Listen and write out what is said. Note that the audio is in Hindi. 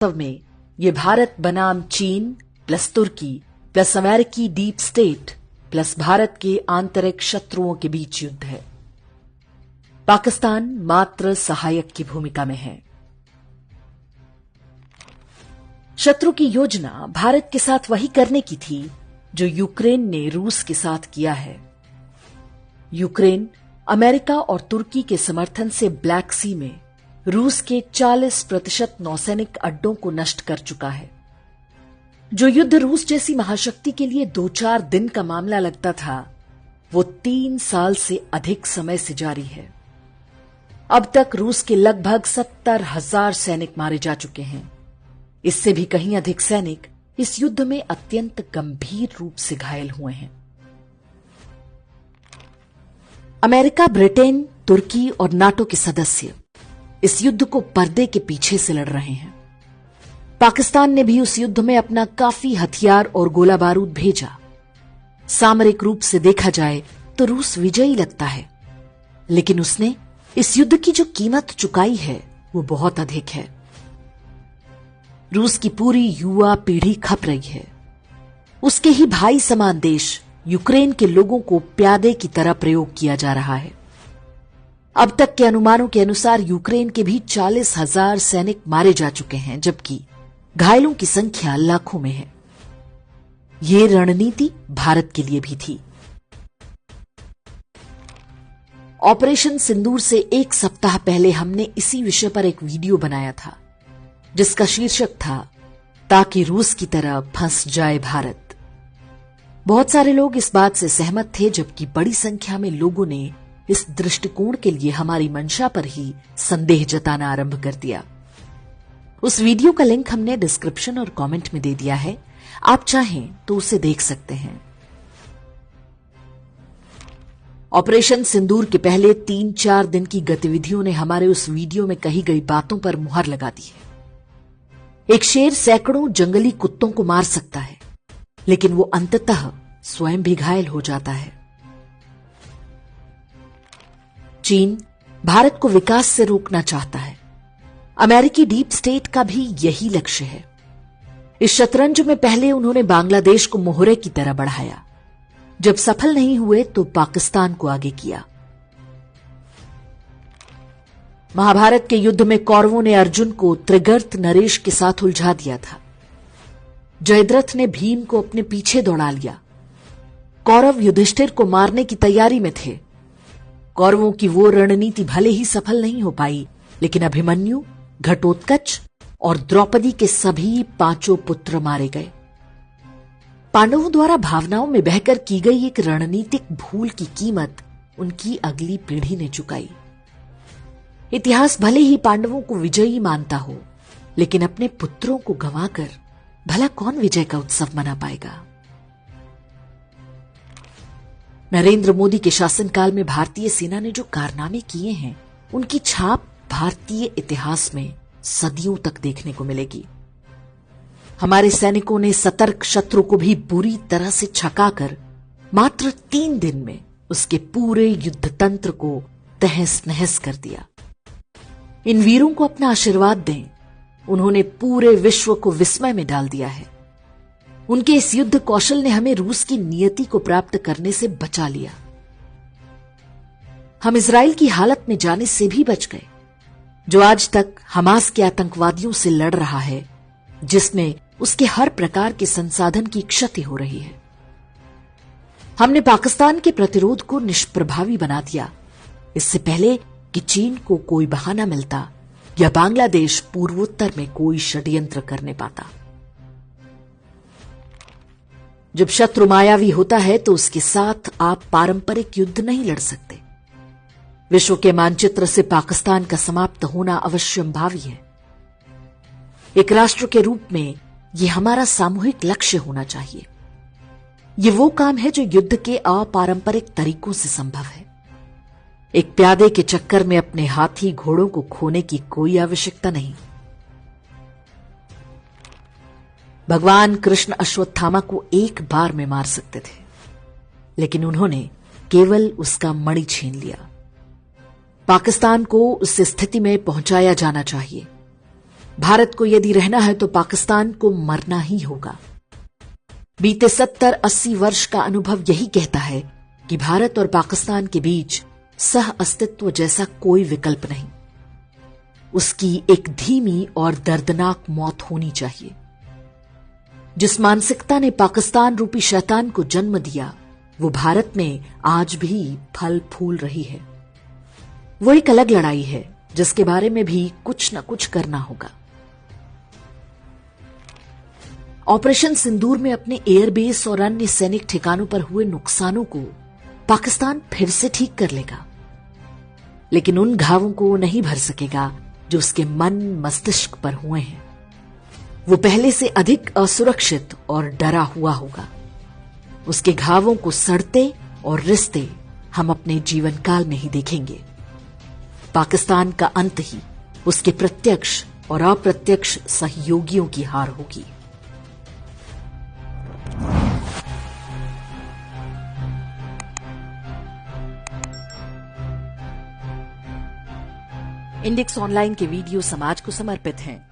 वास्तव में ये भारत बनाम चीन प्लस तुर्की प्लस अमेरिकी डीप स्टेट प्लस भारत के आंतरिक शत्रुओं के बीच युद्ध है। पाकिस्तान मात्र सहायक की भूमिका में है। शत्रु की योजना भारत के साथ वही करने की थी जो यूक्रेन ने रूस के साथ किया है। यूक्रेन अमेरिका और तुर्की के समर्थन से ब्लैक सी में रूस के 40% नौसैनिक अड्डों को नष्ट कर चुका है। जो युद्ध रूस जैसी महाशक्ति के लिए 2-4 दिन का मामला लगता था, वो 3 साल से अधिक समय से जारी है। अब तक रूस के लगभग 70,000 सैनिक मारे जा चुके हैं। इससे भी कहीं अधिक सैनिक इस युद्ध में अत्यंत गंभीर रूप से घायल हुए हैं। अमेरिका, ब्रिटेन, तुर्की और नाटो के सदस्य इस युद्ध को पर्दे के पीछे से लड़ रहे हैं। पाकिस्तान ने भी उस युद्ध में अपना काफी हथियार और गोला बारूद भेजा। सामरिक रूप से देखा जाए तो रूस विजयी लगता है, लेकिन उसने इस युद्ध की जो कीमत चुकाई है वो बहुत अधिक है। रूस की पूरी युवा पीढ़ी खप रही है। उसके ही भाई समान देश यूक्रेन के लोगों को प्यादे की तरह प्रयोग किया जा रहा है। अब तक के अनुमानों के अनुसार यूक्रेन के भी 40,000 सैनिक मारे जा चुके हैं, जबकि घायलों की संख्या लाखों में है। ये रणनीति भारत के लिए भी थी। ऑपरेशन सिंदूर से 1 सप्ताह पहले हमने इसी विषय पर एक वीडियो बनाया था, जिसका शीर्षक था ताकि रूस की तरह फंस जाए भारत। बहुत सारे लोग इस बात से सहमत थे, जबकि बड़ी संख्या में लोगों ने इस दृष्टिकोण के लिए हमारी मंशा पर ही संदेह जताना आरंभ कर दिया। उस वीडियो का लिंक हमने डिस्क्रिप्शन और कमेंट में दे दिया है, आप चाहें तो उसे देख सकते हैं। ऑपरेशन सिंदूर के पहले 3-4 दिन की गतिविधियों ने हमारे उस वीडियो में कही गई बातों पर मुहर लगा दी है। एक शेर सैकड़ों जंगली कुत्तों को मार सकता है, लेकिन वो अंततः स्वयं भी घायल हो जाता है। चीन भारत को विकास से रोकना चाहता है। अमेरिकी डीप स्टेट का भी यही लक्ष्य है। इस शतरंज में पहले उन्होंने बांग्लादेश को मोहरे की तरह बढ़ाया। जब सफल नहीं हुए तो पाकिस्तान को आगे किया। महाभारत के युद्ध में कौरवों ने अर्जुन को त्रिगर्त नरेश के साथ उलझा दिया था। जयद्रथ ने भीम को अपने पीछे दौड़ा लिया। कौरव युधिष्ठिर को मारने की तैयारी में थे। कौरवों की वो रणनीति भले ही सफल नहीं हो पाई, लेकिन अभिमन्यु, घटोत्कच और द्रौपदी के सभी 5 पुत्र मारे गए। पांडवों द्वारा भावनाओं में बहकर की गई एक रणनीतिक भूल की कीमत उनकी अगली पीढ़ी ने चुकाई। इतिहास भले ही पांडवों को विजयी मानता हो, लेकिन अपने पुत्रों को गंवाकर भला कौन विजय का उत्सव मना पाएगा। नरेंद्र मोदी के शासनकाल में भारतीय सेना ने जो कारनामे किए हैं, उनकी छाप भारतीय इतिहास में सदियों तक देखने को मिलेगी। हमारे सैनिकों ने सतर्क शत्रु को भी बुरी तरह से छकाकर मात्र 3 दिन में उसके पूरे युद्ध तंत्र को तहस नहस कर दिया। इन वीरों को अपना आशीर्वाद दें। उन्होंने पूरे विश्व को विस्मय में डाल दिया है। उनके इस युद्ध कौशल ने हमें रूस की नियति को प्राप्त करने से बचा लिया। हम इजराइल की हालत में जाने से भी बच गए, जो आज तक हमास के आतंकवादियों से लड़ रहा है, जिसमें उसके हर प्रकार के संसाधन की क्षति हो रही है। हमने पाकिस्तान के प्रतिरोध को निष्प्रभावी बना दिया, इससे पहले कि चीन को कोई बहाना मिलता या बांग्लादेश पूर्वोत्तर में कोई षड्यंत्र करने पाता। जब शत्रु मायावी होता है तो उसके साथ आप पारंपरिक युद्ध नहीं लड़ सकते। विश्व के मानचित्र से पाकिस्तान का समाप्त होना अवश्यंभावी है। एक राष्ट्र के रूप में यह हमारा सामूहिक लक्ष्य होना चाहिए। ये वो काम है जो युद्ध के अपारंपरिक तरीकों से संभव है। एक प्यादे के चक्कर में अपने हाथी घोड़ों को खोने की कोई आवश्यकता नहीं। भगवान कृष्ण अश्वत्थामा को एक बार में मार सकते थे, लेकिन उन्होंने केवल उसका मणि छीन लिया। पाकिस्तान को उस स्थिति में पहुंचाया जाना चाहिए। भारत को यदि रहना है तो पाकिस्तान को मरना ही होगा। बीते 70-80 वर्ष का अनुभव यही कहता है कि भारत और पाकिस्तान के बीच सह अस्तित्व जैसा कोई विकल्प नहीं। उसकी एक धीमी और दर्दनाक मौत होनी चाहिए। जिस मानसिकता ने पाकिस्तान रूपी शैतान को जन्म दिया, वो भारत में आज भी फल फूल रही है। वो एक अलग लड़ाई है जिसके बारे में भी कुछ न कुछ करना होगा। ऑपरेशन सिंदूर में अपने एयरबेस और अन्य सैनिक ठिकानों पर हुए नुकसानों को पाकिस्तान फिर से ठीक कर लेगा, लेकिन उन घावों को नहीं भर सकेगा जो उसके मन मस्तिष्क पर हुए हैं। वो पहले से अधिक असुरक्षित और डरा हुआ होगा। उसके घावों को सड़ते और रिश्ते हम अपने जीवन काल में ही देखेंगे। पाकिस्तान का अंत ही उसके प्रत्यक्ष और अप्रत्यक्ष सहयोगियों की हार होगी। इंडेक्स ऑनलाइन के वीडियो समाज को समर्पित हैं।